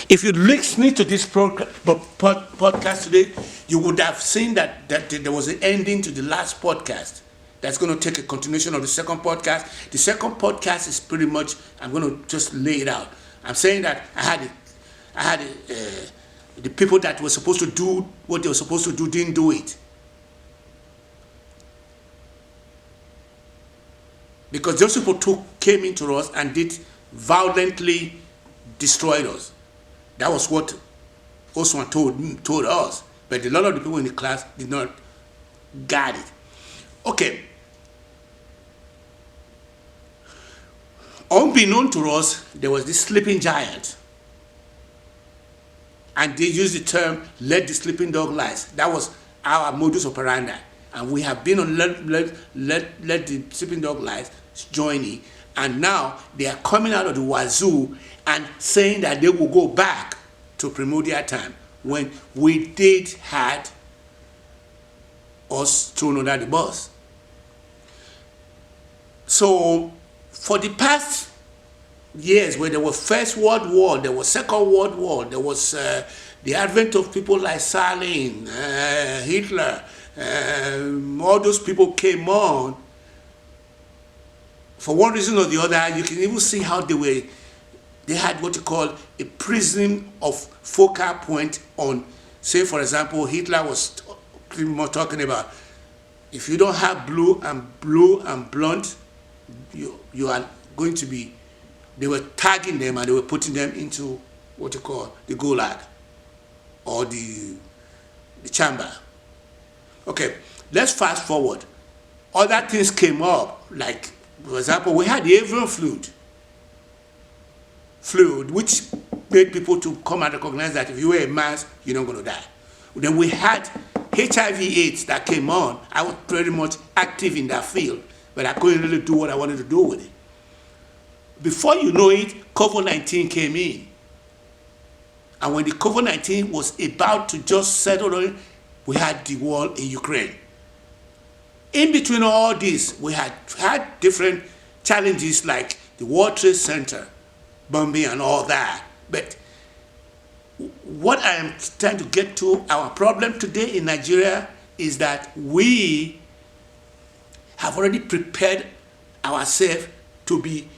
If you listening to this podcast today, you would have seen that there was an ending to the last podcast. That's going to take a continuation of the second podcast. The second podcast is pretty much, I'm going to just lay it out. I'm saying that I had the people that were supposed to do what they were supposed to do didn't do it. Because those people came into us and did violently destroyed us. That was what Osman told us. But a lot of the people in the class did not get it. Okay. Unbeknown to us, there was this sleeping giant. And they used the term, let the sleeping dog lie. That was our modus operandi. And we have been on let the sleeping dog lie joining. And now they are coming out of the wazoo and saying that they will go back to primordial time when we did had us thrown under the bus. So for the past years, where there was First World War, there was Second World War, there was the advent of people like Stalin, Hitler, all those people came on. For one reason or the other, you can even see how they had what you call a prism of focal point on, say for example, Hitler was pretty much talking about, if you don't have blue and blonde, you are going to be, they were tagging them and they were putting them into what you call the gulag or the chamber. Okay, let's fast forward. Other things came up, like for example, we had the avian fluid, which made people to come and recognize that if you wear a mask, you're not going to die. Then we had HIV/AIDS that came on. I was pretty much active in that field, but I couldn't really do what I wanted to do with it. Before you know it, COVID-19 came in. And when the COVID-19 was about to just settle on, we had the war in Ukraine. In between all this, we had different challenges like the World Trade Center bombing and all that. But what I am trying to get to, our problem today in Nigeria is that we have already prepared ourselves to be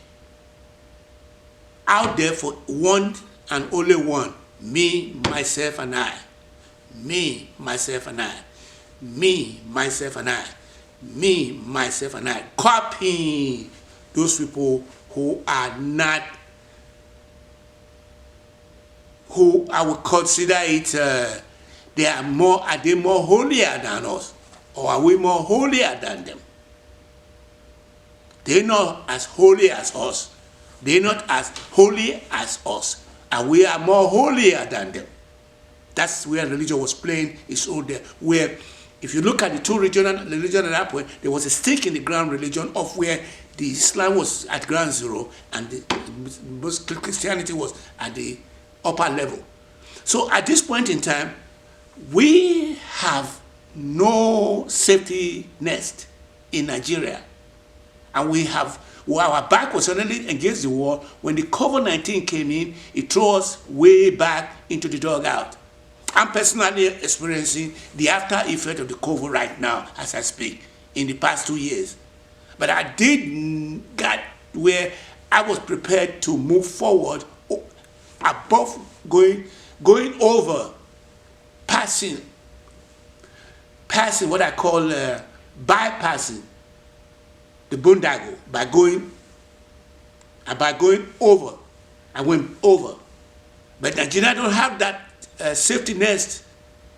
out there for one and only one, me, myself, and I. Me, myself, and I. Me, myself, and I. Me, myself, and I. Copying those people who are not, who I would consider it, are they more holier than us? Or are we more holier than them? They're not as holy as us. They're not as holy as us. And we are more holier than them. That's where religion was playing its role there. Where, if you look at the two religions at that point, there was a stake in the ground religion of where the Islam was at ground zero and the Christianity was at the upper level. So at this point in time, we have no safety nest in Nigeria. And our back was suddenly against the wall. When the COVID-19 came in, it threw us way back into the dugout. I'm personally experiencing the after effect of the COVID right now as I speak in the past 2 years. But I did get where I was prepared to move forward above going over, passing what I call bypassing the boondoggle by going over. I went over. But Nigeria don't have that safety nest,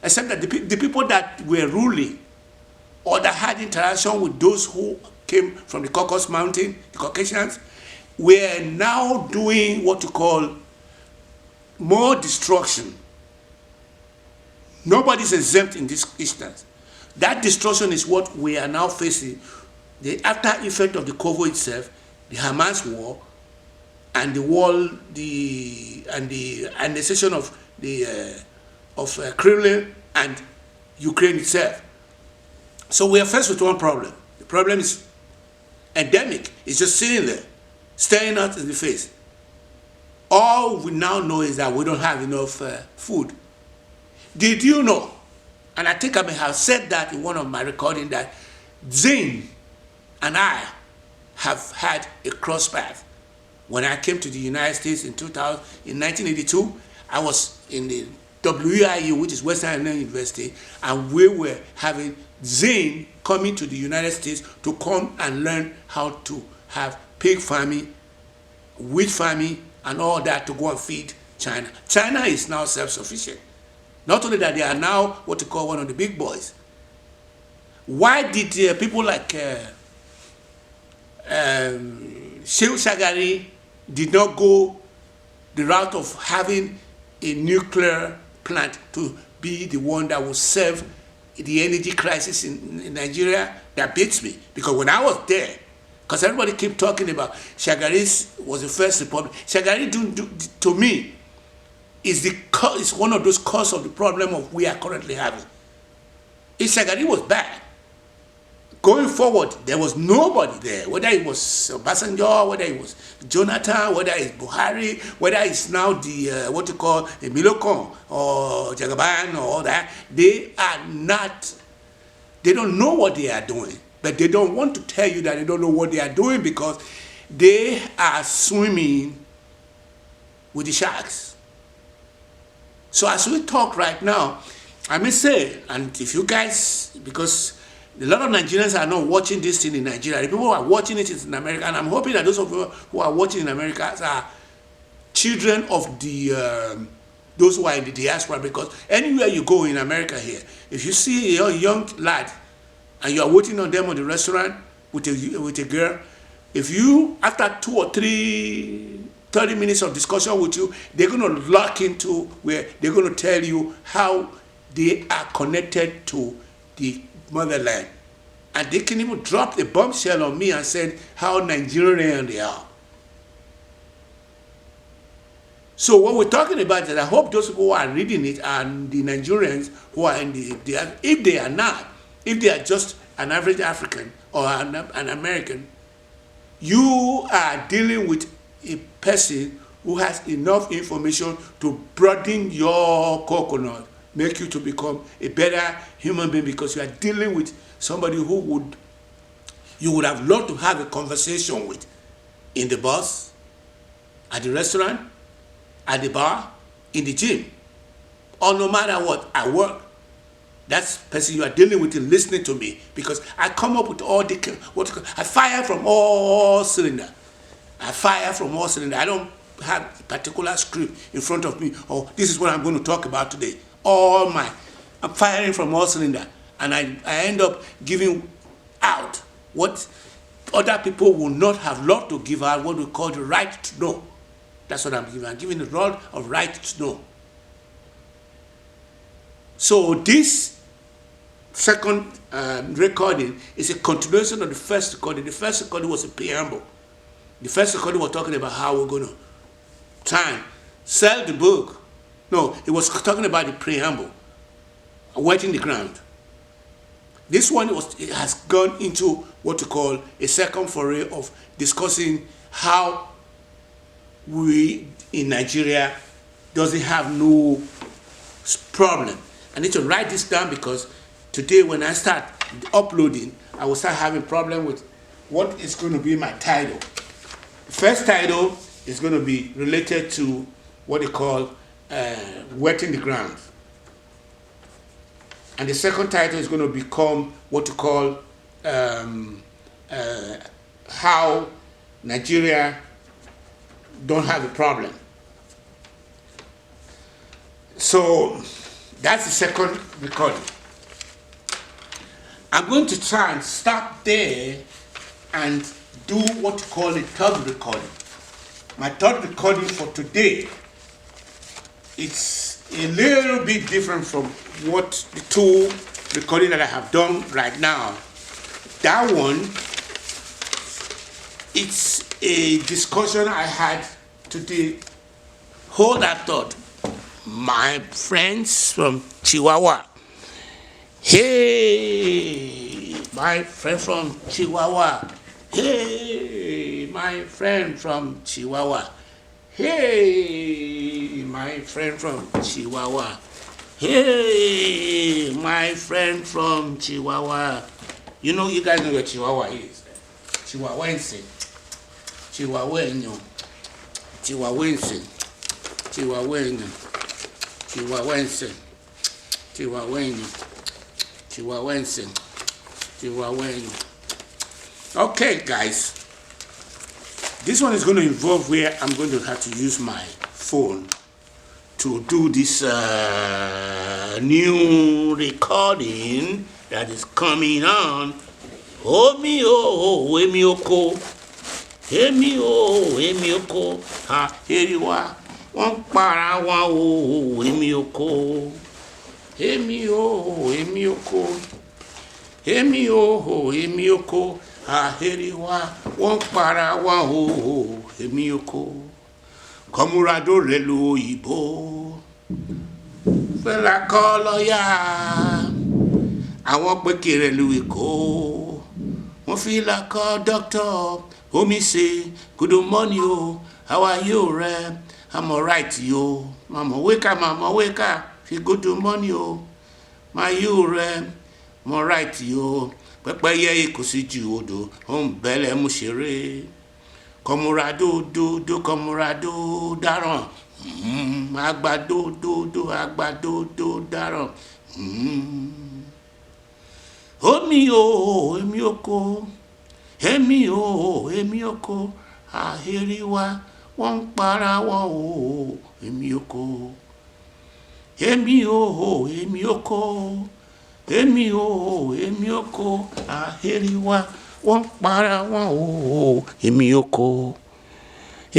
except that the people that were ruling or that had interaction with those who came from the Caucasus Mountain, the Caucasians, were now doing what you call more destruction. Nobody's exempt in this instance. That destruction is what we are now facing. The after effect of the COVID itself, the Hamas war, and the wall, the annexation of Crimea and Ukraine itself. So we are faced with one problem. The problem is endemic. It's just sitting there, staring us in the face. All we now know is that we don't have enough food. Did you know, and I think I may have said that in one of my recordings, that Zane and I have had a cross path. When I came to the United States in 1982, I was in the WIU, which is Western Illinois University, and we were having Zane coming to the United States to come and learn how to have pig farming, wheat farming, and all that to go and feed China. China is now self-sufficient. Not only that, they are now what you call one of the big boys. Why did people like Shehu Shagari did not go the route of having a nuclear plant to be the one that will serve the energy crisis in Nigeria? That beats me, because when I was there, because everybody keep talking about Shagari was the first republic. Shagari, to me, is one of those causes of the problem of we are currently having. If Shagari was bad, going forward, there was nobody there, whether it was Obasanjo, whether it was Jonathan, whether it's Buhari, whether it's now the, what you call, Milokon or Jagaban or all that. They don't know what they are doing, but they don't want to tell you that they don't know what they are doing, because they are swimming with the sharks. So as we talk right now, I may say, and if you guys, because a lot of Nigerians are not watching this thing in Nigeria. The people who are watching it in America, and I'm hoping that those of you who are watching in America are children of the those who are in the diaspora, because anywhere you go in America here, if you see a young lad and you are waiting on them on the restaurant with a girl, if you, after 2 or 3 30 minutes of discussion with you, they're going to lock into where they're going to tell you how they are connected to the motherland. And they can even drop a bombshell on me and say how Nigerian they are. So what we're talking about is, I hope those people who are reading it and the Nigerians who are in if they are not, if they are just an average African or an American, you are dealing with a person who has enough information to broaden your coconut, make you to become a better human being, because you are dealing with somebody who you would have loved to have a conversation with in the bus, at the restaurant, at the bar, in the gym, or no matter what, at work. That's the person you are dealing with and listening to me, because I come up with all the, I fire from all cylinders. I fire from all cylinders. I don't have a particular script in front of me, or this is what I'm going to talk about today. I'm firing from all cylinders, and I end up giving out what other people will not have loved to give out, what we call the right to know. That's what I'm giving. I'm giving the role of right to know. So this second recording is a continuation of the first recording. The first recording was a preamble. The first recording was talking about how we're going to try and sell the book. No, it was talking about the preamble, wetting the ground. This one it has gone into what we call a second foray of discussing how we in Nigeria doesn't have no problem. I need to write this down, because today when I start uploading, I will start having problem with what is going to be my title. The first title is going to be related to what they call wetting the ground. And the second title is going to become what you call how Nigeria don't have a problem. So that's the second recording. I'm going to try and stop there and do what you call a third recording. My third recording for today, it's a little bit different from what the 2 recordings that I have done right now. That one, it's a discussion I had today. Hold that thought. My friends from Chihuahua. Hey, my friend from Chihuahua. Hey, my friend from Chihuahua. Hey, my friend from Chihuahua. Hey, my friend from Chihuahua. You know, you guys know where Chihuahua is. Chihuahuense. Chihuahueño. Chihuahuense. Chihuahueño. Chihuahuense. Chihuahueño. Chihuahuense. Chihuahueño. Okay, guys. This one is going to involve where I'm going to have to use my phone to do this new recording that is coming on. Oh mi oh, emi oko, emi oh, emi oko, ha eriwa, wọ́n para wa oh, emi oko, emi oh, emi oko, emi oh, emi oko, ha eriwa, wọ́n para wa oh, emi oko. Kọmúradó rẹ̀ lu òyìnbó fẹ́lá kọ́ lọ́yà àwọn pékè rẹ̀ lu èkó wọ́n fi là kọ́ dọ́kítọ̀ omi ṣe good morning o how are you rẹ̀ I'm alright yo mama wake fi good morning o my you rẹ̀ I'm alright yo pẹ́pẹ́yẹ kò sí ju odò ó ń bẹ́lẹ̀ mú ṣeré. Kọmúradó dòdò kọmúradó dáràn àgbàdo dòdò àgbàdo dáràn omi o èmi oko èmi o èmi oko àhírí wa wọ́n ń para wọn o èmi oko èmi o èmi oko èmi o èmi oko àhírí wa wọ́n para wọn o èmi oko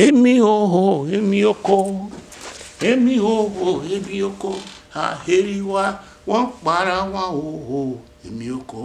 èmi o èmi oko èmi o èmi oko àhírí wa wọ́n para wọn o èmi oko